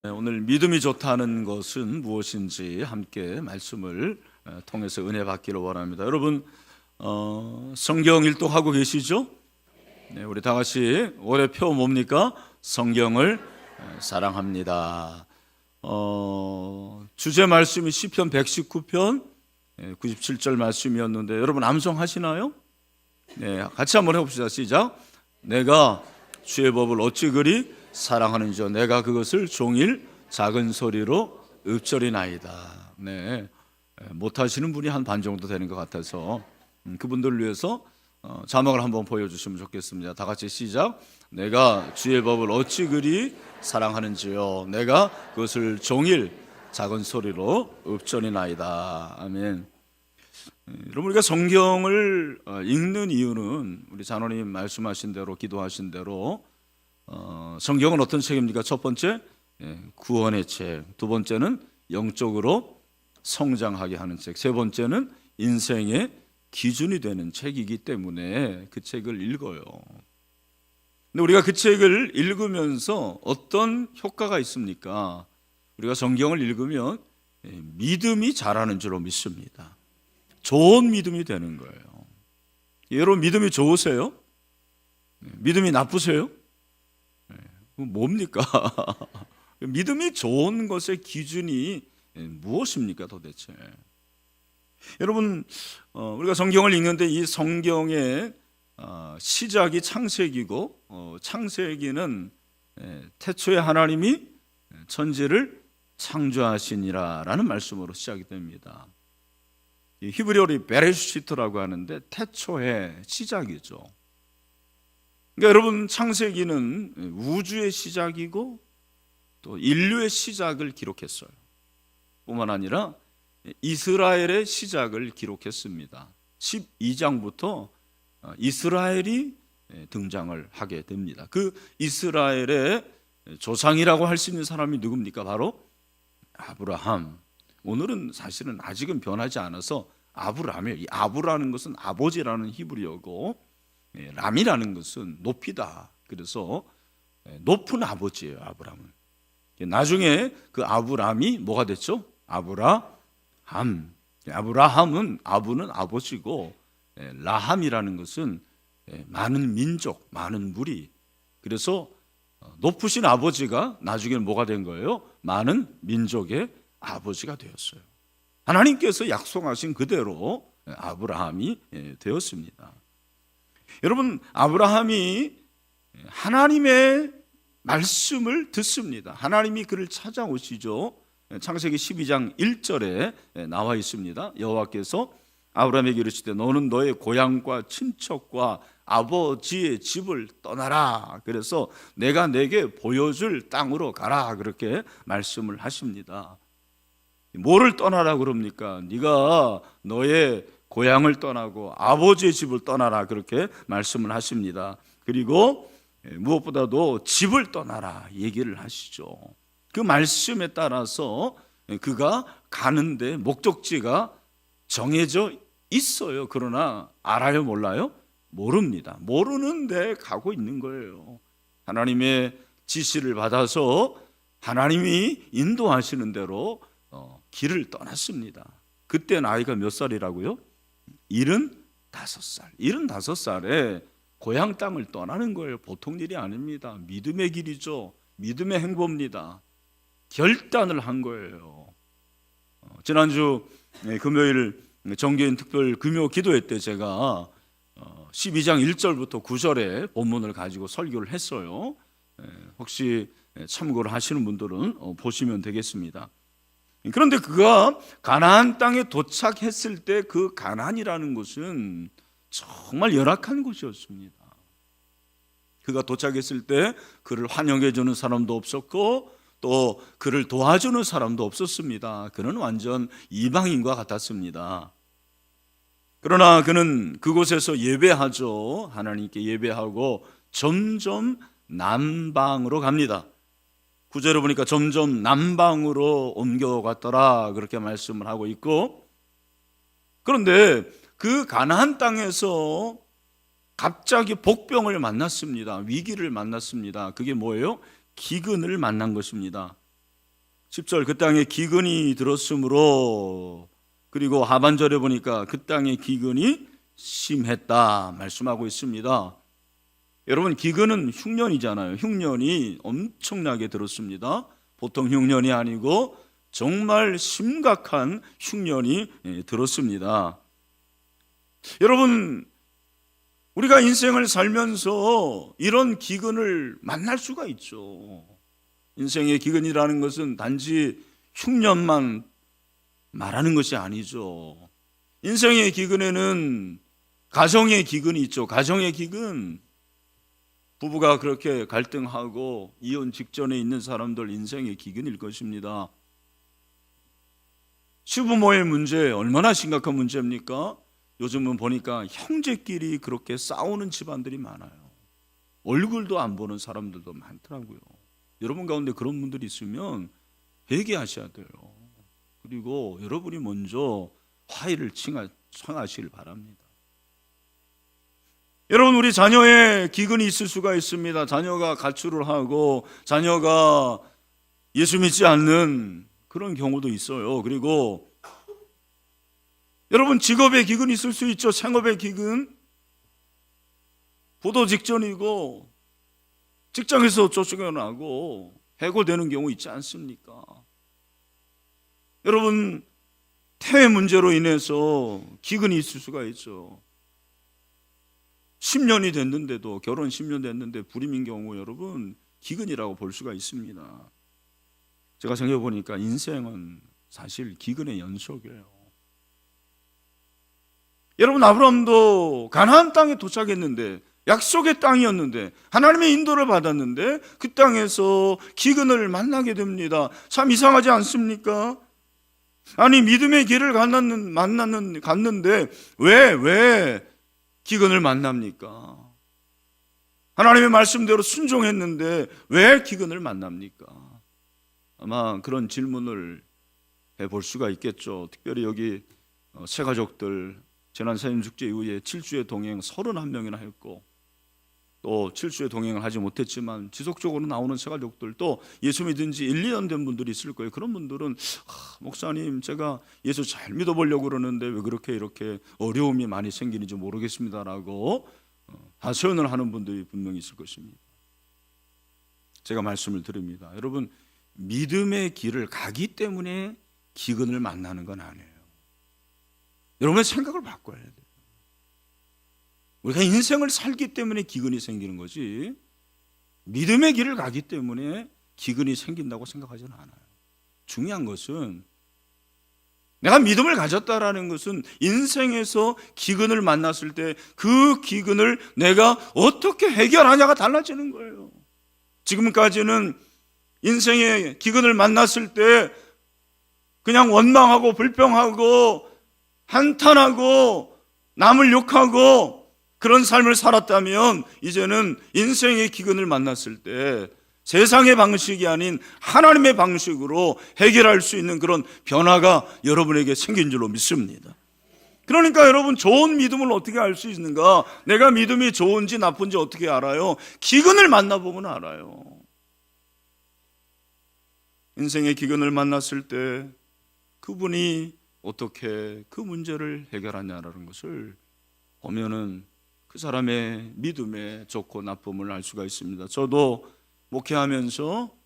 오늘 믿음이 좋다는 것은 무엇인지 함께 말씀을 통해서 은혜 받기를 원합니다. 여러분 성경 일독하고 계시죠? 네, 우리 다 같이 올해 표 뭡니까? 성경을 사랑합니다. 주제 말씀이 시편 119편 97절 말씀이었는데 여러분 암송하시나요? 네, 같이 한번 해봅시다. 시작. 내가 주의 법을 어찌 그리 사랑하는지요. 내가 그것을 종일 작은 소리로 읊조리나이다. 네, 못하시는 분이 한 반 정도 되는 것 같아서 그분들을 위해서 자막을 한번 보여주시면 좋겠습니다. 다 같이 시작. 내가 주의 법을 어찌 그리 사랑하는지요. 내가 그것을 종일 작은 소리로 읊조리나이다. 아멘. 여러분, 우리가 성경을 읽는 이유는 우리 장로님 말씀하신 대로, 기도하신 대로 성경은 어떤 책입니까? 첫 번째, 구원의 책. 두 번째는 영적으로 성장하게 하는 책. 세 번째는 인생의 기준이 되는 책이기 때문에 그 책을 읽어요. 근데 우리가 그 책을 읽으면서 어떤 효과가 있습니까? 우리가 성경을 읽으면 믿음이 자라는 줄로 믿습니다. 좋은 믿음이 되는 거예요. 여러분, 믿음이 좋으세요? 믿음이 나쁘세요? 뭡니까? 믿음이 좋은 것의 기준이 무엇입니까 도대체? 여러분, 우리가 성경을 읽는데 이 성경의 시작이 창세기고, 창세기는 태초에 하나님이 천지를 창조하시니라라는 말씀으로 시작이 됩니다. 히브리어로 베레시트라고 하는데 태초의 시작이죠. 그러니까 여러분, 창세기는 우주의 시작이고 또 인류의 시작을 기록했어요. 뿐만 아니라 이스라엘의 시작을 기록했습니다. 12장부터 이스라엘이 등장을 하게 됩니다. 그 이스라엘의 조상이라고 할 수 있는 사람이 누굽니까? 바로 아브라함. 오늘은 사실은 아직은 변하지 않아서 아브람이에요. 이 아브라는 것은 아버지라는 히브리어고 람이라는 것은 높이다. 그래서 높은 아버지예요, 아브람은. 나중에 그 아브람이 뭐가 됐죠? 아브라함. 아브라함은 아부는 아버지고 라함이라는 것은 많은 민족, 많은 무리. 그래서 높으신 아버지가 나중에 뭐가 된 거예요? 많은 민족의 아버지가 되었어요. 하나님께서 약속하신 그대로 아브라함이 되었습니다. 여러분, 아브라함이 하나님의 말씀을 듣습니다. 하나님이 그를 찾아오시죠. 창세기 12장 1절에 나와 있습니다. 여호와께서 아브라함에게 이르시되 너는 너의 고향과 친척과 아버지의 집을 떠나라. 그래서 내가 내게 보여줄 땅으로 가라. 그렇게 말씀을 하십니다. 뭐를 떠나라 그럽니까? 네가 너의 고향을 떠나고 아버지의 집을 떠나라. 그렇게 말씀을 하십니다. 그리고 무엇보다도 집을 떠나라 얘기를 하시죠. 그 말씀에 따라서 그가 가는데 목적지가 정해져 있어요. 그러나 알아요, 몰라요? 모릅니다. 모르는데 가고 있는 거예요. 하나님의 지시를 받아서 하나님이 인도하시는 대로 길을 떠났습니다. 그때 나이가 몇 살이라고요? 75살. 75살에 고향 땅을 떠나는 거예요. 보통 일이 아닙니다. 믿음의 길이죠. 믿음의 행보입니다. 결단을 한 거예요. 지난주 금요일 정교인 특별 금요 기도회 때 제가 12장 1절부터 9절에 본문을 가지고 설교를 했어요. 혹시 참고를 하시는 분들은 보시면 되겠습니다. 그런데 그가 가나안 땅에 도착했을 때 그 가나안이라는 곳은 정말 열악한 곳이었습니다. 그가 도착했을 때 그를 환영해 주는 사람도 없었고 또 그를 도와주는 사람도 없었습니다. 그는 완전 이방인과 같았습니다. 그러나 그는 그곳에서 예배하죠. 하나님께 예배하고 점점 남방으로 갑니다. 9절에 보니까 점점 남방으로 옮겨갔더라 그렇게 말씀을 하고 있고, 그런데 그 가나안 땅에서 갑자기 복병을 만났습니다. 위기를 만났습니다. 그게 뭐예요? 기근을 만난 것입니다. 10절 그 땅에 기근이 들었으므로, 그리고 하반절에 보니까 그 땅에 기근이 심했다 말씀하고 있습니다. 여러분, 기근은 흉년이잖아요. 흉년이 엄청나게 들었습니다. 보통 흉년이 아니고 정말 심각한 흉년이 들었습니다. 여러분, 우리가 인생을 살면서 이런 기근을 만날 수가 있죠. 인생의 기근이라는 것은 단지 흉년만 말하는 것이 아니죠. 인생의 기근에는 가정의 기근이 있죠. 가정의 기근, 부부가 그렇게 갈등하고 이혼 직전에 있는 사람들 인생의 기근일 것입니다. 시부모의 문제 얼마나 심각한 문제입니까? 요즘은 보니까 형제끼리 그렇게 싸우는 집안들이 많아요. 얼굴도 안 보는 사람들도 많더라고요. 여러분 가운데 그런 분들이 있으면 회개하셔야 돼요. 그리고 여러분이 먼저 화해를 청하시길 바랍니다. 여러분, 우리 자녀의 기근이 있을 수가 있습니다. 자녀가 가출을 하고 자녀가 예수 믿지 않는 그런 경우도 있어요. 그리고 여러분, 직업의 기근이 있을 수 있죠. 생업의 기근, 부도 직전이고 직장에서 쫓겨나고 해고되는 경우 있지 않습니까? 여러분, 태회 문제로 인해서 기근이 있을 수가 있죠. 10년이 됐는데도, 결혼 10년 됐는데 불임인 경우 여러분 기근이라고 볼 수가 있습니다. 제가 생각해 보니까 인생은 사실 기근의 연속이에요. 여러분, 아브라함도 가나안 땅에 도착했는데, 약속의 땅이었는데, 하나님의 인도를 받았는데 그 땅에서 기근을 만나게 됩니다. 참 이상하지 않습니까? 아니, 믿음의 길을 갔는데 왜 기근을 만납니까? 하나님의 말씀대로 순종했는데 왜 기근을 만납니까? 아마 그런 질문을 해볼 수가 있겠죠. 특별히 여기 새가족들 지난 사임축제 이후에 7주의 동행 31명이나 했고, 또 7주의 동행을 하지 못했지만 지속적으로 나오는 새가족들도 예수 믿은 지 1, 2년 된 분들이 있을 거예요. 그런 분들은 목사님, 제가 예수 잘 믿어보려고 그러는데 왜 그렇게 이렇게 어려움이 많이 생기는지 모르겠습니다라고 하소연을 하는 분들이 분명히 있을 것입니다. 제가 말씀을 드립니다. 여러분, 믿음의 길을 가기 때문에 기근을 만나는 건 아니에요. 여러분의 생각을 바꿔야 돼요. 우리가 인생을 살기 때문에 기근이 생기는 거지, 믿음의 길을 가기 때문에 기근이 생긴다고 생각하지는 않아요. 중요한 것은 내가 믿음을 가졌다라는 것은 인생에서 기근을 만났을 때 그 기근을 내가 어떻게 해결하냐가 달라지는 거예요. 지금까지는 인생의 기근을 만났을 때 그냥 원망하고 불평하고 한탄하고 남을 욕하고 그런 삶을 살았다면, 이제는 인생의 기근을 만났을 때 세상의 방식이 아닌 하나님의 방식으로 해결할 수 있는 그런 변화가 여러분에게 생긴 줄로 믿습니다. 그러니까 여러분, 좋은 믿음을 어떻게 알 수 있는가? 내가 믿음이 좋은지 나쁜지 어떻게 알아요? 기근을 만나보면 알아요. 인생의 기근을 만났을 때 그분이 어떻게 그 문제를 해결하냐라는 것을 보면은 그 사람의 믿음의 좋고 나쁨을 알 수가 있습니다. 저도 목회하면서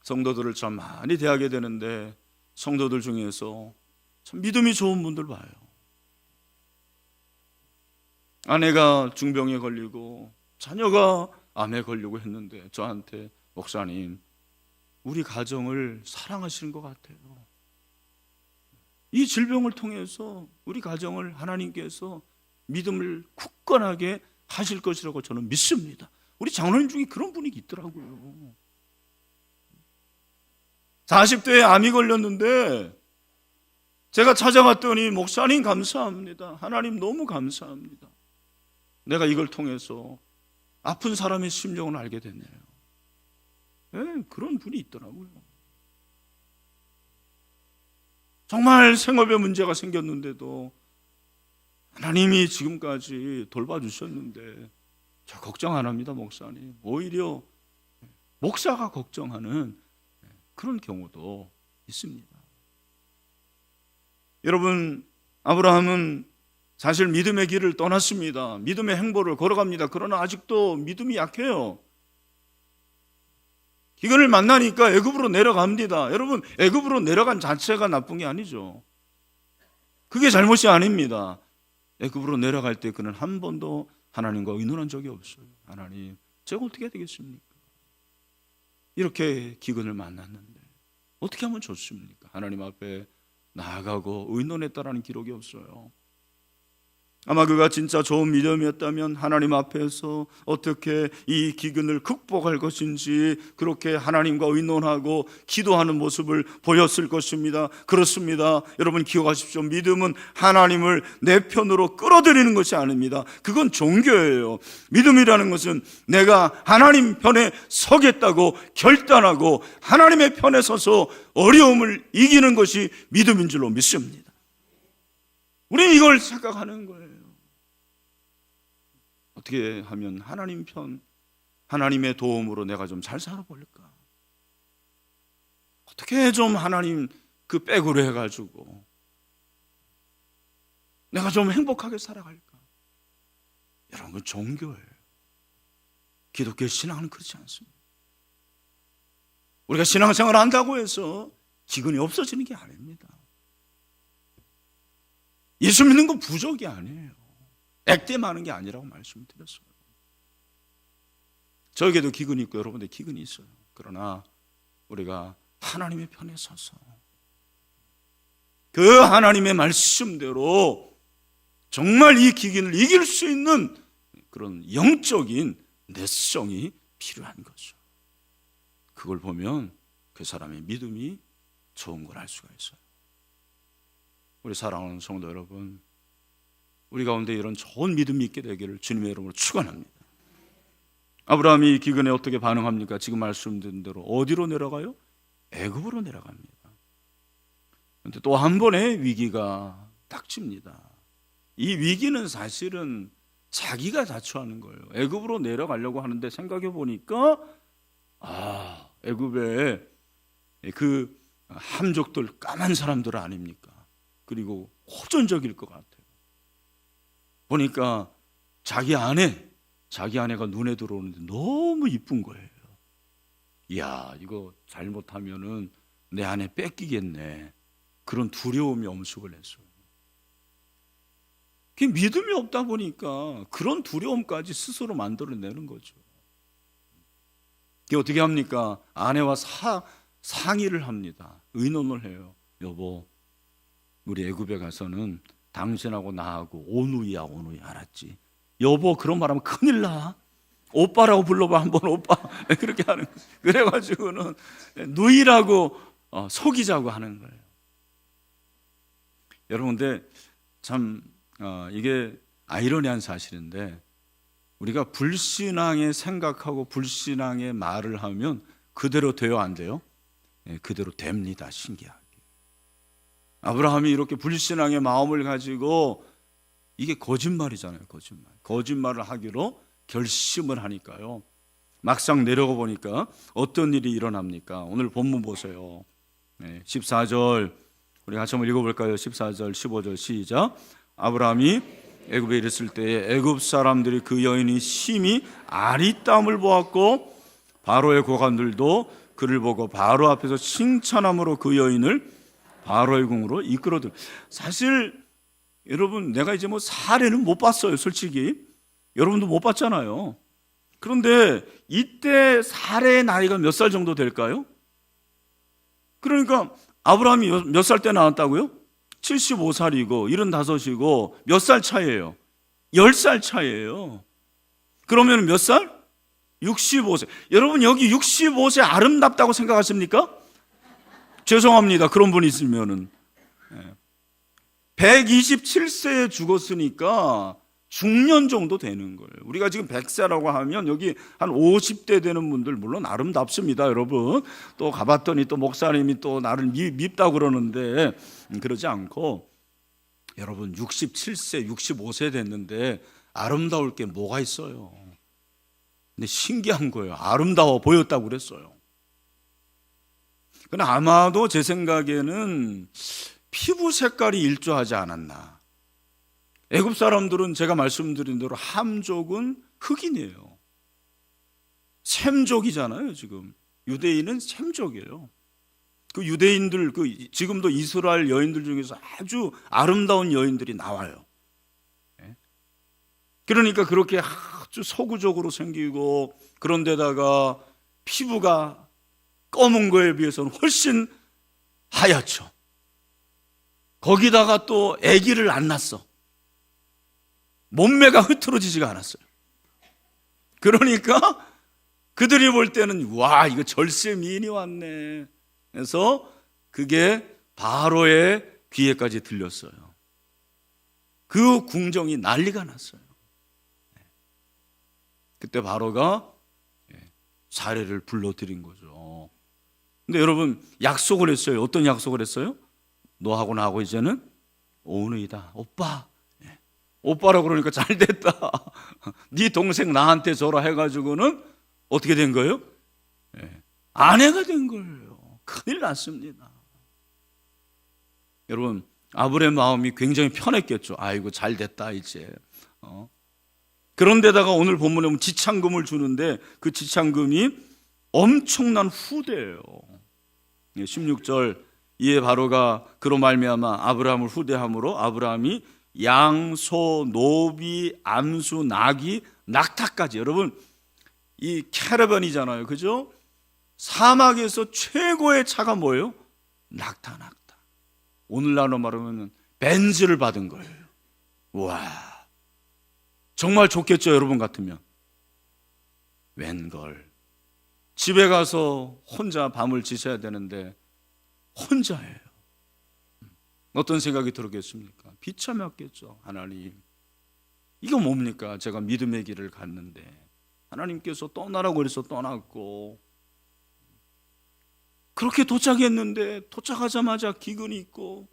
성도들을 참 많이 대하게 되는데, 성도들 중에서 참 믿음이 좋은 분들 봐요. 아내가 중병에 걸리고 자녀가 암에 걸리고 했는데 저한테, 목사님, 우리 가정을 사랑하시는 것 같아요. 이 질병을 통해서 우리 가정을 하나님께서 믿음을 굳건하게 하실 것이라고 저는 믿습니다. 우리 장로님 중에 그런 분이 있더라고요. 40대에 암이 걸렸는데 제가 찾아갔더니, 목사님 감사합니다. 하나님 너무 감사합니다. 내가 이걸 통해서 아픈 사람의 심정을 알게 됐네요. 네, 그런 분이 있더라고요. 정말 생업에 문제가 생겼는데도 하나님이 지금까지 돌봐주셨는데 저 걱정 안 합니다, 목사님. 오히려 목사가 걱정하는 그런 경우도 있습니다. 여러분, 아브라함은 사실 믿음의 길을 떠났습니다. 믿음의 행보를 걸어갑니다. 그러나 아직도 믿음이 약해요. 기근을 만나니까 애굽으로 내려갑니다. 여러분, 애굽으로 내려간 자체가 나쁜 게 아니죠. 그게 잘못이 아닙니다. 애굽으로 내려갈 때 그는 한 번도 하나님과 의논한 적이 없어요. 하나님, 제가 어떻게 해야 되겠습니까? 이렇게 기근을 만났는데 어떻게 하면 좋습니까? 하나님 앞에 나아가고 의논했다라는 기록이 없어요. 아마 그가 진짜 좋은 믿음이었다면 하나님 앞에서 어떻게 이 기근을 극복할 것인지 그렇게 하나님과 의논하고 기도하는 모습을 보였을 것입니다. 그렇습니다. 여러분 기억하십시오. 믿음은 하나님을 내 편으로 끌어들이는 것이 아닙니다. 그건 종교예요. 믿음이라는 것은 내가 하나님 편에 서겠다고 결단하고 하나님의 편에 서서 어려움을 이기는 것이 믿음인 줄로 믿습니다. 우리는 이걸 생각하는 거예요. 어떻게 하면 하나님 편, 하나님의 도움으로 내가 좀 잘 살아볼까? 어떻게 좀 하나님 그 백으로 해가지고 내가 좀 행복하게 살아갈까? 여러분, 그 종교예요. 기독교 신앙은 그렇지 않습니다. 우리가 신앙생활을 한다고 해서 기근이 없어지는 게 아닙니다. 예수 믿는 건 부족이 아니에요. 액땜하는 게 아니라고 말씀드렸어요. 저에게도 기근이 있고 여러분들 기근이 있어요. 그러나 우리가 하나님의 편에 서서 그 하나님의 말씀대로 정말 이 기근을 이길 수 있는 그런 영적인 내성이 필요한 거죠. 그걸 보면 그 사람의 믿음이 좋은 걸 알 수가 있어요. 우리 사랑하는 성도 여러분, 우리 가운데 이런 좋은 믿음이 있게 되기를 주님의 이름으로 축원합니다. 아브라함이 기근에 어떻게 반응합니까? 지금 말씀드린 대로 어디로 내려가요? 애굽으로 내려갑니다. 그런데 또 한 번의 위기가 닥칩니다. 이 위기는 사실은 자기가 자초하는 거예요. 애굽으로 내려가려고 하는데 생각해 보니까 애굽에 그 함족들 까만 사람들 아닙니까? 그리고 호전적일 것 같아요. 보니까 자기 아내가 눈에 들어오는데 너무 이쁜 거예요. 이야, 이거 잘못하면은 내 아내 뺏기겠네. 그런 두려움이 엄습을 했어요. 그게 믿음이 없다 보니까 그런 두려움까지 스스로 만들어내는 거죠. 그게 어떻게 합니까? 아내와 상의를 합니다. 의논을 해요. 여보, 우리 애굽에 가서는 당신하고 나하고 오누이야, 알았지? 여보, 그런 말하면 큰일 나. 오빠라고 불러봐, 한번 오빠. 그렇게 하는 거예요. 그래가지고는 누이라고 속이자고 하는 거예요. 여러분, 근데 참 이게 아이러니한 사실인데 우리가 불신앙의 생각하고 불신앙의 말을 하면 그대로 돼요, 안 돼요? 그대로 됩니다. 신기하게. 아브라함이 이렇게 불신앙의 마음을 가지고 이게 거짓말이잖아요. 거짓말을 하기로 결심을 하니까요. 막상 내려가 보니까 어떤 일이 일어납니까? 오늘 본문 보세요. 14절 우리 같이 한번 읽어볼까요? 14절 15절 시작. 아브라함이 애굽에 이르렀을 때에 애굽 사람들이 그 여인이 심히 아리따움을 보았고 바로의 고관들도 그를 보고 바로 앞에서 칭찬함으로 그 여인을 바로의 궁으로 이끌어들. 사실 여러분, 내가 이제 사례는 못 봤어요. 솔직히 여러분도 못 봤잖아요. 그런데 이때 사례의 나이가 몇 살 정도 될까요? 그러니까 아브라함이 몇 살 때 나왔다고요? 75살이고 75이고 몇 살 차이예요? 10살 차이예요. 그러면 몇 살? 65세. 여러분, 여기 65세 아름답다고 생각하십니까? 죄송합니다. 그런 분이 있으면은 127세에 죽었으니까 중년 정도 되는 거예요. 우리가 지금 100세라고 하면 여기 한 50대 되는 분들 물론 아름답습니다, 여러분. 또 가봤더니 또 목사님이 또 나를 밉다고 그러는데 그러지 않고 여러분 67세, 65세 됐는데 아름다울 게 뭐가 있어요? 근데 신기한 거예요. 아름다워 보였다고 그랬어요. 그러나 아마도 제 생각에는 피부 색깔이 일조하지 않았나. 애굽 사람들은 제가 말씀드린 대로 함족은 흑인이에요. 셈족이잖아요. 지금 유대인은 셈족이에요. 그 유대인들, 지금도 이스라엘 여인들 중에서 아주 아름다운 여인들이 나와요. 그러니까 그렇게 아주 서구적으로 생기고, 그런데다가 피부가 검은 거에 비해서는 훨씬 하얗죠. 거기다가 또 아기를 안 낳았어. 몸매가 흐트러지지가 않았어요. 그러니까 그들이 볼 때는 와, 이거 절세 미인이 왔네. 그래서 그게 바로의 귀에까지 들렸어요. 그 궁정이 난리가 났어요. 그때 바로가 사례를 불러들인 거죠. 근데 여러분, 약속을 했어요. 어떤 약속을 했어요? 너하고 나하고 이제는 오누이다. 오빠. 오빠라고 그러니까 잘 됐다. 네 동생 나한테 줘라 해가지고는 어떻게 된 거예요? 아내가 된 거예요. 큰일 났습니다. 여러분, 아브라함의 마음이 굉장히 편했겠죠. 아이고 잘 됐다 이제. 그런데다가 오늘 본문에 보면 지창금을 주는데 그 지창금이 엄청난 후대예요. 16절, 이에 바로가 그로 말미암아 아브라함을 후대함으로 아브라함이 양, 소, 노비, 암수, 나귀, 낙타까지. 여러분, 이 캐러밴이잖아요, 그죠? 사막에서 최고의 차가 뭐예요? 낙타. 오늘날로 말하면 벤츠를 받은 거예요. 와, 정말 좋겠죠, 여러분 같으면. 웬걸, 집에 가서 혼자 밤을 지새야 되는데 혼자예요. 어떤 생각이 들었겠습니까? 비참했겠죠. 하나님, 이거 뭡니까? 제가 믿음의 길을 갔는데 하나님께서 떠나라고 해서 떠났고, 그렇게 도착했는데 도착하자마자 기근이 있고,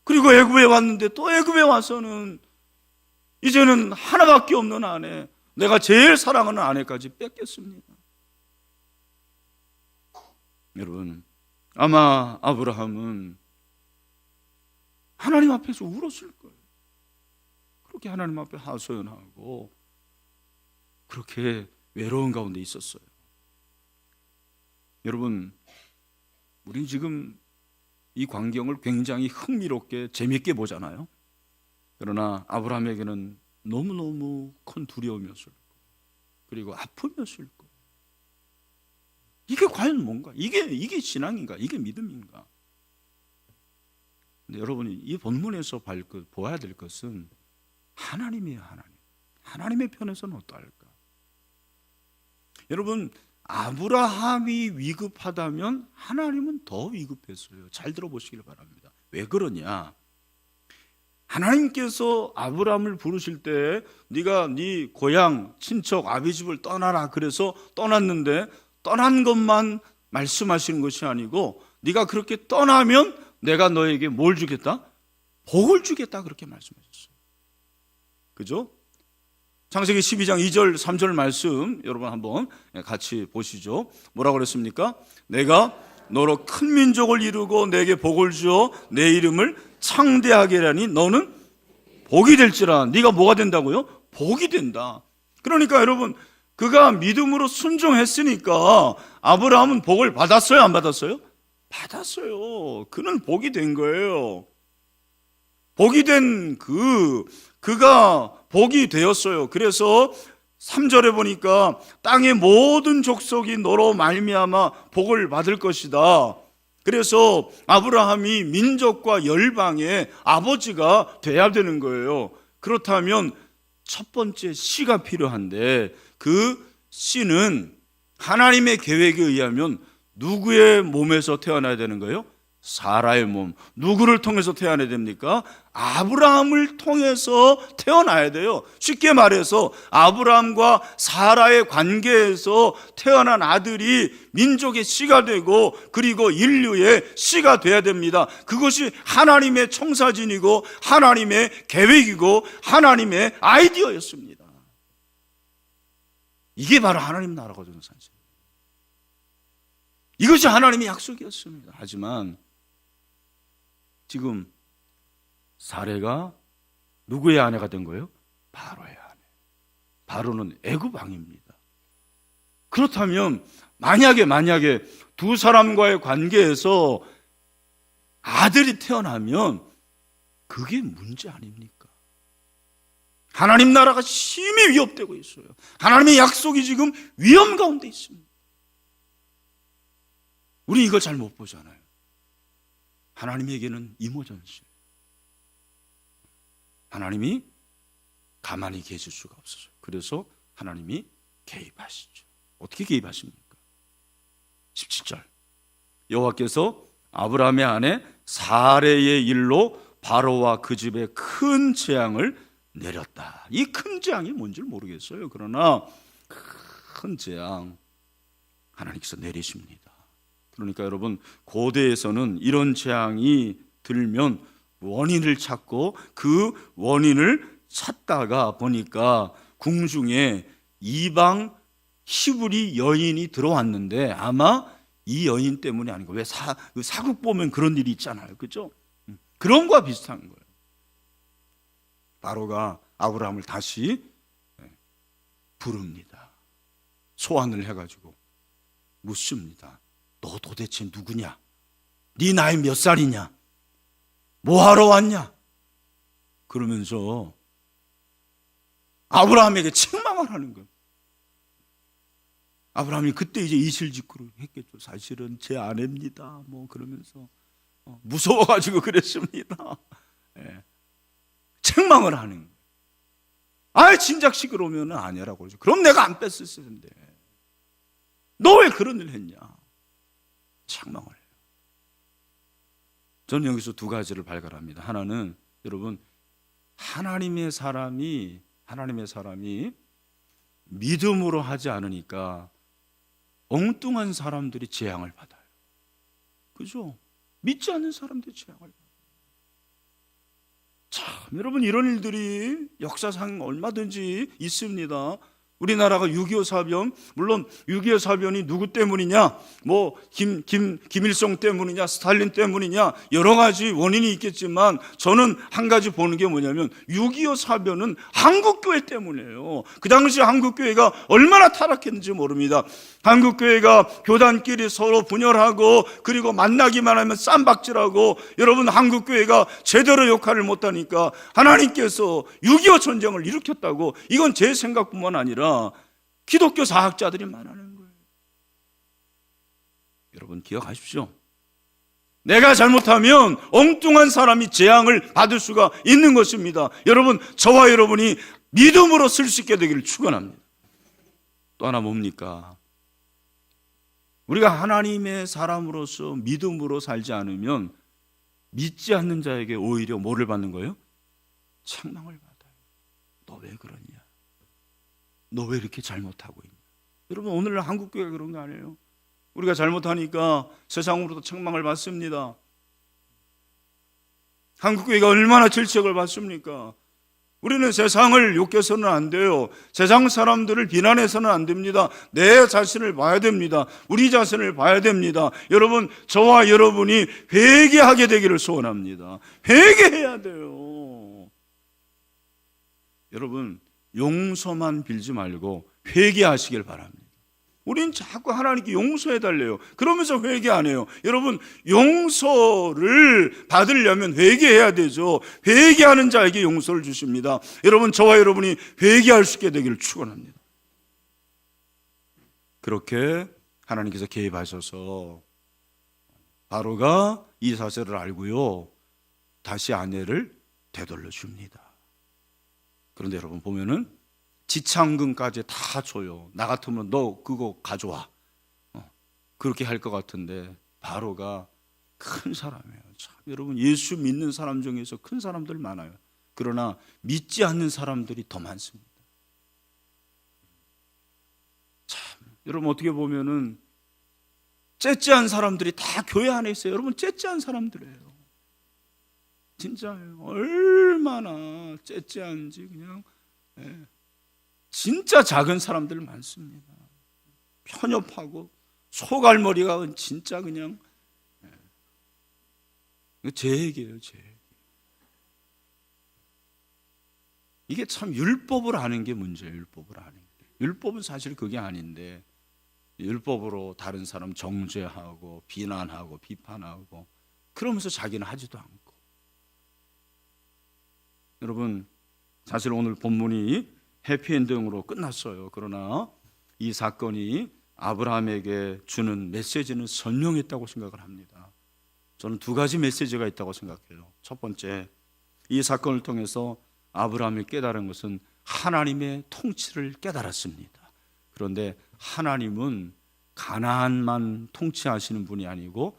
그리고 애굽에 왔는데 또 애굽에 와서는 이제는 하나밖에 없는 아내, 내가 제일 사랑하는 아내까지 뺏겼습니다. 여러분, 아마 아브라함은 하나님 앞에서 울었을 거예요. 그렇게 하나님 앞에 하소연하고 그렇게 외로운 가운데 있었어요. 여러분, 우리 지금 이 광경을 굉장히 흥미롭게 재미있게 보잖아요. 그러나 아브라함에게는 너무너무 큰 두려움이었을 거예요. 그리고 아픔이었을 거예요. 이게 과연 뭔가? 이게 신앙인가? 이게 믿음인가? 근데 여러분이 이 본문에서 보아야 될 것은 하나님이에요. 하나님의 편에서는 어떠할까? 여러분, 아브라함이 위급하다면 하나님은 더 위급했어요. 잘 들어보시길 바랍니다. 왜 그러냐? 하나님께서 아브라함을 부르실 때 네가 네 고향 친척 아비집을 떠나라 그래서 떠났는데, 떠난 것만 말씀하시는 것이 아니고 네가 그렇게 떠나면 내가 너에게 뭘 주겠다? 복을 주겠다, 그렇게 말씀하셨어요. 그죠? 창세기 12장 2절 3절 말씀 여러분 한번 같이 보시죠. 뭐라고 그랬습니까? 내가 너로 큰 민족을 이루고 내게 복을 주어 내 이름을 창대하게 하니 너는 복이 될지라. 네가 뭐가 된다고요? 복이 된다. 그러니까 여러분, 그가 믿음으로 순종했으니까 아브라함은 복을 받았어요, 안 받았어요? 받았어요. 그는 복이 된 거예요. 복이 된 그가 복이 되었어요. 그래서 3절에 보니까 땅의 모든 족속이 너로 말미암아 복을 받을 것이다. 그래서 아브라함이 민족과 열방의 아버지가 돼야 되는 거예요. 그렇다면 첫 번째 씨가 필요한데, 그 씨는 하나님의 계획에 의하면 누구의 몸에서 태어나야 되는 거예요? 사라의 몸. 누구를 통해서 태어나야 됩니까? 아브라함을 통해서 태어나야 돼요. 쉽게 말해서 아브라함과 사라의 관계에서 태어난 아들이 민족의 씨가 되고, 그리고 인류의 씨가 돼야 됩니다. 그것이 하나님의 청사진이고 하나님의 계획이고 하나님의 아이디어였습니다. 이게 바로 하나님 나라거든요, 사실. 이것이 하나님의 약속이었습니다. 하지만 지금 사레가 누구의 아내가 된 거예요? 바로의 아내. 바로는 애굽 왕입니다. 그렇다면 만약에 두 사람과의 관계에서 아들이 태어나면 그게 문제 아닙니까? 하나님 나라가 심히 위협되고 있어요. 하나님의 약속이 지금 위험 가운데 있습니다. 우리 이걸 잘 못 보잖아요. 하나님에게는 이모전실. 하나님이 가만히 계실 수가 없어요. 그래서 하나님이 개입하시죠. 어떻게 개입하십니까? 17절 여호와께서 아브라함의 아내 사레의 일로 바로와 그 집에 큰 재앙을 내렸다. 이 큰 재앙이 뭔지 모르겠어요. 그러나 큰 재앙 하나님께서 내리십니다. 그러니까 여러분, 고대에서는 이런 재앙이 들면 원인을 찾고 그 원인을 찾다가 보니까 궁중에 이방 히브리 여인이 들어왔는데 아마 이 여인 때문이 아닌가. 왜 사국 보면 그런 일이 있잖아요. 그죠? 그런 거와 비슷한 거예요. 바로가 아브라함을 다시 부릅니다. 소환을 해가지고 묻습니다. 너 도대체 누구냐? 네 나이 몇 살이냐? 뭐 하러 왔냐? 그러면서 아브라함에게 책망을 하는 거예요. 아브라함이 그때 이제 이실직고를 했겠죠. 사실은 제 아내입니다. 뭐 그러면서 무서워가지고 그랬습니다. 예. 책망을 하는 거예요. 아, 진작 시끄러우면 아니라고 그러죠. 그럼 내가 안 뺐을 텐데. 너 왜 그런 일 했냐? 책망을 해요. 저는 여기서 두 가지를 발견합니다. 하나는 여러분, 하나님의 사람이 믿음으로 하지 않으니까 엉뚱한 사람들이 재앙을 받아요. 그죠? 믿지 않는 사람들이 재앙을 받아요. 참, 여러분, 이런 일들이 역사상 얼마든지 있습니다. 우리나라가 6.25 사변, 물론 6.25 사변이 누구 때문이냐, 뭐 김일성 때문이냐, 스탈린 때문이냐, 여러 가지 원인이 있겠지만 저는 한 가지 보는 게 뭐냐면 6.25 사변은 한국교회 때문이에요. 그 당시 한국교회가 얼마나 타락했는지 모릅니다. 한국교회가 교단끼리 서로 분열하고 그리고 만나기만 하면 쌈박질하고, 여러분, 한국교회가 제대로 역할을 못하니까 하나님께서 6.25 전쟁을 일으켰다고, 이건 제 생각뿐만 아니라 기독교 사학자들이 말하는 거예요. 여러분, 기억하십시오. 내가 잘못하면 엉뚱한 사람이 재앙을 받을 수가 있는 것입니다. 여러분, 저와 여러분이 믿음으로 쓸 수 있게 되기를 축원합니다. 또 하나 뭡니까? 우리가 하나님의 사람으로서 믿음으로 살지 않으면 믿지 않는 자에게 오히려 뭐를 받는 거예요? 책망을 받아요. 너 왜 그러냐? 너 왜 이렇게 잘못하고 있냐? 여러분, 오늘 한국교회가 그런 거 아니에요? 우리가 잘못하니까 세상으로도 책망을 받습니다. 한국교회가 얼마나 질책을 받습니까? 우리는 세상을 욕해서는 안 돼요. 세상 사람들을 비난해서는 안 됩니다. 내 자신을 봐야 됩니다. 우리 자신을 봐야 됩니다. 여러분, 저와 여러분이 회개하게 되기를 소원합니다. 회개해야 돼요. 여러분, 용서만 빌지 말고 회개하시길 바랍니다. 우린 자꾸 하나님께 용서해달래요. 그러면서 회개 안 해요. 여러분, 용서를 받으려면 회개해야 되죠. 회개하는 자에게 용서를 주십니다. 여러분, 저와 여러분이 회개할 수 있게 되기를 축원합니다. 그렇게 하나님께서 개입하셔서 바로가 이 사실을 알고요, 다시 아내를 되돌려 줍니다. 그런데 여러분 보면은 지참금까지 다 줘요. 나 같으면 너 그거 가져와. 그렇게 할 것 같은데 바로가 큰 사람이에요. 참, 여러분, 예수 믿는 사람 중에서 큰 사람들 많아요. 그러나 믿지 않는 사람들이 더 많습니다. 참, 여러분, 어떻게 보면은 째째한 사람들이 다 교회 안에 있어요. 여러분, 째째한 사람들이에요. 진짜예요. 얼마나 째째한지 그냥. 진짜 작은 사람들 많습니다. 편협하고 소갈머리가 진짜 그냥 제 얘기예요, 제 얘기. 이게 참 율법을 아는 게 문제예요. 율법을 아는 게. 율법은 사실 그게 아닌데 율법으로 다른 사람 정죄하고 비난하고 비판하고 그러면서 자기는 하지도 않고. 여러분, 사실 오늘 본문이 해피엔딩으로 끝났어요. 그러나 이 사건이 아브라함에게 주는 메시지는 선명했다고 생각을 합니다. 저는 두 가지 메시지가 있다고 생각해요. 첫 번째, 이 사건을 통해서 아브라함이 깨달은 것은 하나님의 통치를 깨달았습니다. 그런데 하나님은 가나안만 통치하시는 분이 아니고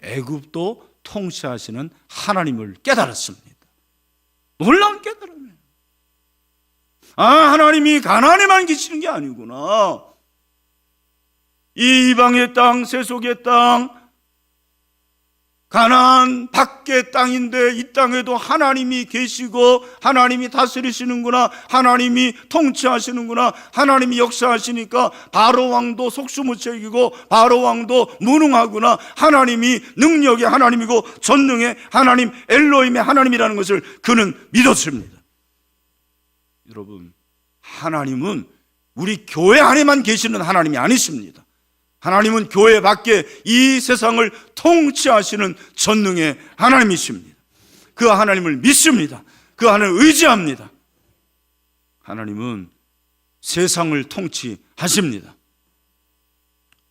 애굽도 통치하시는 하나님을 깨달았습니다. 놀라운 깨달음이에요. 하나님이 가나안에만 계시는 게 아니구나. 이 이방의 땅, 세속의 땅, 가나안 밖의 땅인데 이 땅에도 하나님이 계시고 하나님이 다스리시는구나, 하나님이 통치하시는구나, 하나님이 역사하시니까 바로 왕도 속수무책이고 바로 왕도 무능하구나, 하나님이 능력의 하나님이고 전능의 하나님, 엘로힘의 하나님이라는 것을 그는 믿었습니다. 여러분, 하나님은 우리 교회 안에만 계시는 하나님이 아니십니다. 하나님은 교회 밖에 이 세상을 통치하시는 전능의 하나님이십니다. 그 하나님을 믿습니다. 그 하나님을 의지합니다. 하나님은 세상을 통치하십니다.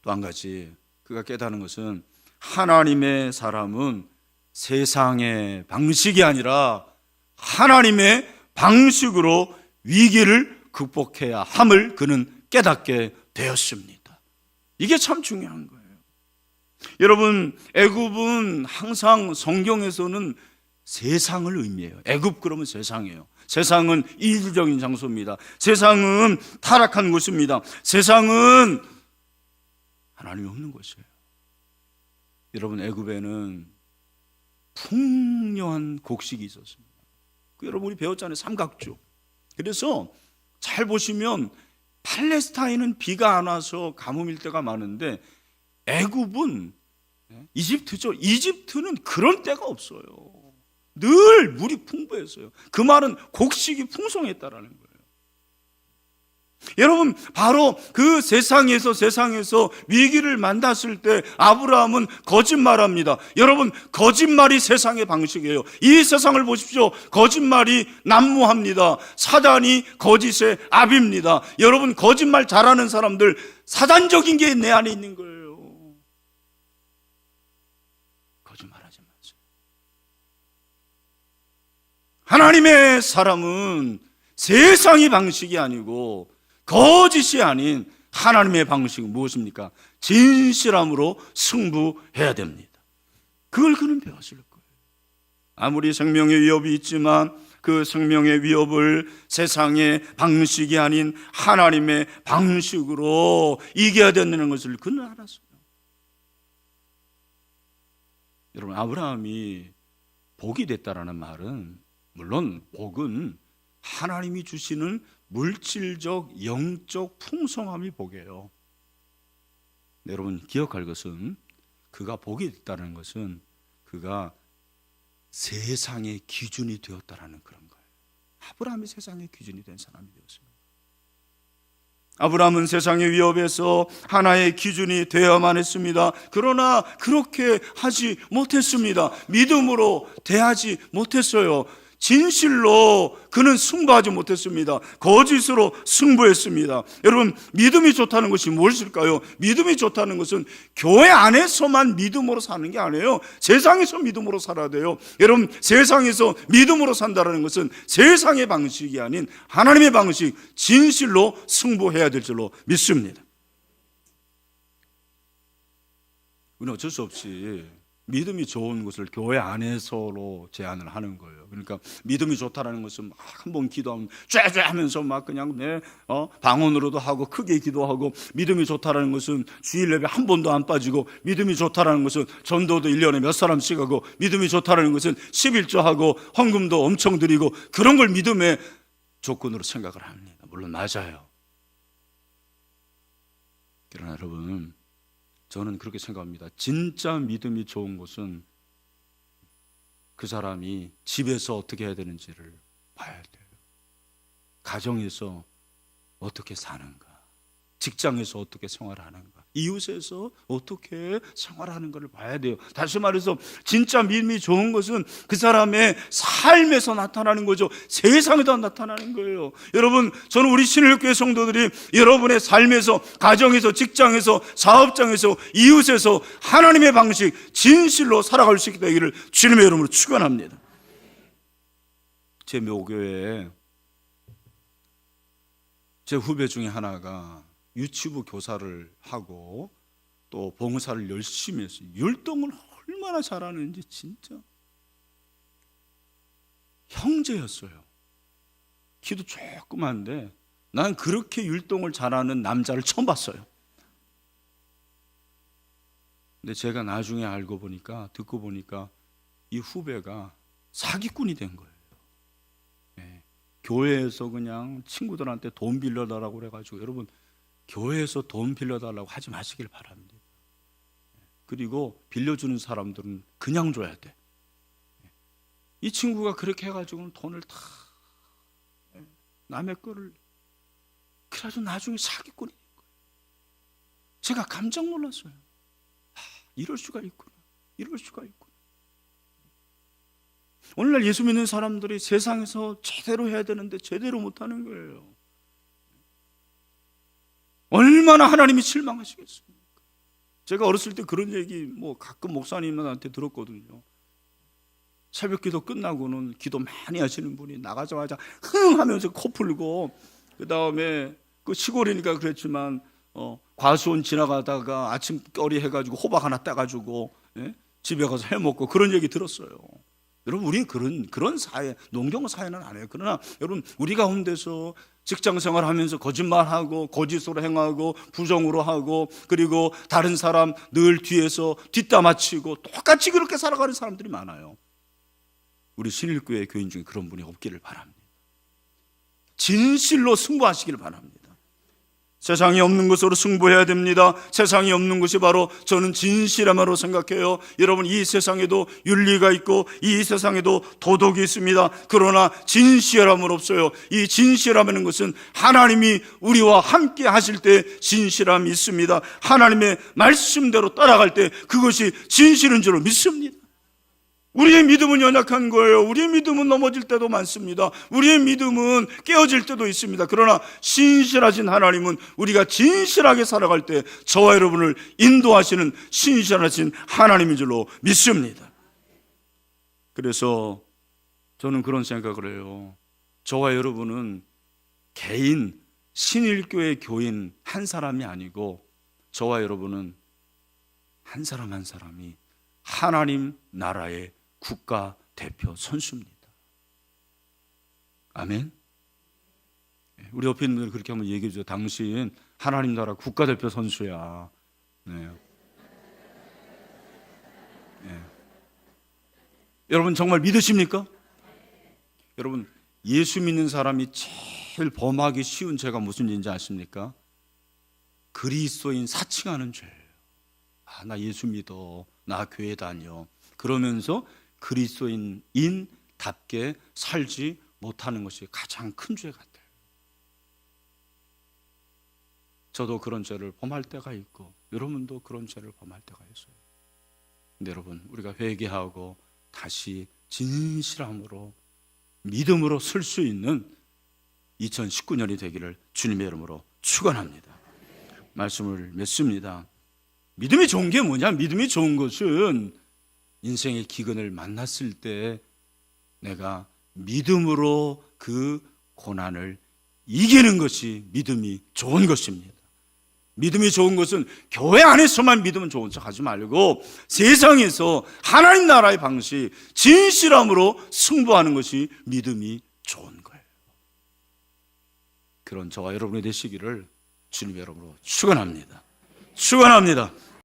또 한 가지 그가 깨닫는 것은 하나님의 사람은 세상의 방식이 아니라 하나님의 방식으로 위기를 극복해야 함을 그는 깨닫게 되었습니다. 이게 참 중요한 거예요. 여러분, 애굽은 항상 성경에서는 세상을 의미해요. 애굽 그러면 세상이에요. 세상은 이질적인 장소입니다. 세상은 타락한 곳입니다. 세상은 하나님이 없는 곳이에요. 여러분, 애굽에는 풍요한 곡식이 있었습니다. 여러분이 배웠잖아요. 삼각주. 그래서 잘 보시면 팔레스타인은 비가 안 와서 가뭄일 때가 많은데 애굽은 이집트죠. 이집트는 그런 때가 없어요. 늘 물이 풍부했어요. 그 말은 곡식이 풍성했다라는 거예요. 여러분, 바로 그 세상에서 위기를 만났을 때 아브라함은 거짓말합니다. 여러분, 거짓말이 세상의 방식이에요. 이 세상을 보십시오. 거짓말이 난무합니다. 사단이 거짓의 압입니다. 여러분, 거짓말 잘하는 사람들, 사단적인 게 내 안에 있는 거예요. 거짓말하지 마세요. 하나님의 사람은 세상의 방식이 아니고 거짓이 아닌 하나님의 방식은 무엇입니까? 진실함으로 승부해야 됩니다. 그걸 그는 배웠을 거예요. 아무리 생명의 위협이 있지만 그 생명의 위협을 세상의 방식이 아닌 하나님의 방식으로 이겨야 된다는 것을 그는 알았어요. 여러분, 아브라함이 복이 됐다라는 말은, 물론 복은 하나님이 주시는 물질적, 영적 풍성함이 복이에요. 여러분, 기억할 것은 그가 복이 됐다는 것은 그가 세상의 기준이 되었다라는 그런 거예요. 아브라함이 세상의 기준이 된 사람이 되었습니다. 아브라함은 세상의 위협에서 하나의 기준이 되어야만 했습니다. 그러나 그렇게 하지 못했습니다. 믿음으로 대하지 못했어요. 진실로 그는 승부하지 못했습니다. 거짓으로 승부했습니다. 여러분, 믿음이 좋다는 것이 무엇일까요? 믿음이 좋다는 것은 교회 안에서만 믿음으로 사는 게 아니에요. 세상에서 믿음으로 살아야 돼요. 여러분, 세상에서 믿음으로 산다는 것은 세상의 방식이 아닌 하나님의 방식, 진실로 승부해야 될 줄로 믿습니다. 우리는 어쩔 수 없이 믿음이 좋은 것을 교회 안에서로 제안을 하는 거예요. 그러니까 믿음이 좋다라는 것은 막 한 번 기도하면 쫙쫙 하면서 막 그냥 방언으로도 하고 크게 기도하고, 믿음이 좋다라는 것은 주일 예배 한 번도 안 빠지고, 믿음이 좋다라는 것은 전도도 1년에 몇 사람씩 하고, 믿음이 좋다라는 것은 11조하고 헌금도 엄청 드리고, 그런 걸 믿음의 조건으로 생각을 합니다. 물론 맞아요. 그러나 여러분, 저는 그렇게 생각합니다. 진짜 믿음이 좋은 것은 그 사람이 집에서 어떻게 해야 되는지를 봐야 돼요. 가정에서 어떻게 사는가, 직장에서 어떻게 생활하는가, 이웃에서 어떻게 생활하는 것을 봐야 돼요. 다시 말해서 진짜 믿음이 좋은 것은 그 사람의 삶에서 나타나는 거죠. 세상에도 나타나는 거예요. 여러분, 저는 우리 신일교회 성도들이 여러분의 삶에서, 가정에서, 직장에서, 사업장에서, 이웃에서 하나님의 방식, 진실로 살아갈 수 있게 되기를 주님의 이름으로 축원합니다. 제 묘교회에 제 후배 중에 하나가 유치부 교사를 하고 또 봉사를 열심히 했어요. 율동을 얼마나 잘하는지 진짜 형제였어요. 키도 조그만데 난 그렇게 율동을 잘하는 남자를 처음 봤어요. 근데 제가 나중에 알고 보니까, 듣고 보니까 이 후배가 사기꾼이 된 거예요. 네. 교회에서 그냥 친구들한테 돈 빌려달라고 그래가지고, 여러분 교회에서 돈 빌려달라고 하지 마시길 바랍니다. 그리고 빌려주는 사람들은 그냥 줘야 돼. 이 친구가 그렇게 해가지고는 돈을 다 남의 거를, 그래가지고 나중에 사기꾼이 된 거예요. 제가 깜짝 놀랐어요. 이럴 수가 있구나, 이럴 수가 있구나. 오늘날 예수 믿는 사람들이 세상에서 제대로 해야 되는데 제대로 못하는 거예요. 얼마나 하나님이 실망하시겠습니까? 제가 어렸을 때 그런 얘기 가끔 목사님한테 들었거든요. 새벽기도 끝나고는 기도 많이 하시는 분이 나가자마자 흥 하면서 코 풀고, 그 다음에 그 시골이니까 그랬지만 과수원 지나가다가 아침거리 해가지고 호박 하나 따가지고 집에 가서 해먹고, 그런 얘기 들었어요. 여러분, 우리는 그런 사회, 농경 사회는 안 해요. 그러나 여러분, 우리 가운데서 직장생활 하면서 거짓말하고 거짓으로 행하고 부정으로 하고, 그리고 다른 사람 늘 뒤에서 뒷담화치고 똑같이 그렇게 살아가는 사람들이 많아요. 우리 신일교회 교인 중에 그런 분이 없기를 바랍니다. 진실로 승부하시기를 바랍니다. 세상에 없는 것으로 승부해야 됩니다. 세상에 없는 것이 바로 저는 진실함으로 생각해요. 여러분, 이 세상에도 윤리가 있고 이 세상에도 도덕이 있습니다. 그러나 진실함은 없어요. 이 진실함이라는 것은 하나님이 우리와 함께 하실 때 진실함이 있습니다. 하나님의 말씀대로 따라갈 때 그것이 진실인 줄 믿습니다. 우리의 믿음은 연약한 거예요. 우리의 믿음은 넘어질 때도 많습니다. 우리의 믿음은 깨어질 때도 있습니다. 그러나 신실하신 하나님은 우리가 진실하게 살아갈 때 저와 여러분을 인도하시는 신실하신 하나님인 줄로 믿습니다. 그래서 저는 그런 생각을 해요. 저와 여러분은 개인 신일교회 교인 한 사람이 아니고, 저와 여러분은 한 사람 한 사람이 하나님 나라의 국가 대표 선수입니다. 아멘. 우리 옆에 있는 분들 그렇게 한번 얘기해 주죠. 당신 하나님 나라 국가 대표 선수야. 네. 네. 여러분 정말 믿으십니까? 여러분, 예수 믿는 사람이 제일 범하기 쉬운 죄가 무슨 죄인지 아십니까? 그리스도인 사칭하는 죄예요. 나 예수 믿어, 나 교회 다녀, 그러면서 그리스도인답게 살지 못하는 것이 가장 큰 죄 같아요. 저도 그런 죄를 범할 때가 있고 여러분도 그런 죄를 범할 때가 있어요. 근데 여러분, 우리가 회개하고 다시 진실함으로 믿음으로 설 수 있는 2019년이 되기를 주님의 이름으로 축원합니다. 말씀을 맺습니다. 믿음이 좋은 게 뭐냐? 믿음이 좋은 것은 인생의 기근을 만났을 때 내가 믿음으로 그 고난을 이기는 것이 믿음이 좋은 것입니다. 믿음이 좋은 것은 교회 안에서만 믿으면 좋은 척 하지 말고 세상에서 하나님 나라의 방식, 진실함으로 승부하는 것이 믿음이 좋은 거예요. 그런 저와 여러분이 되시기를 주님의 이름으로 축원합니다. 축원합니다.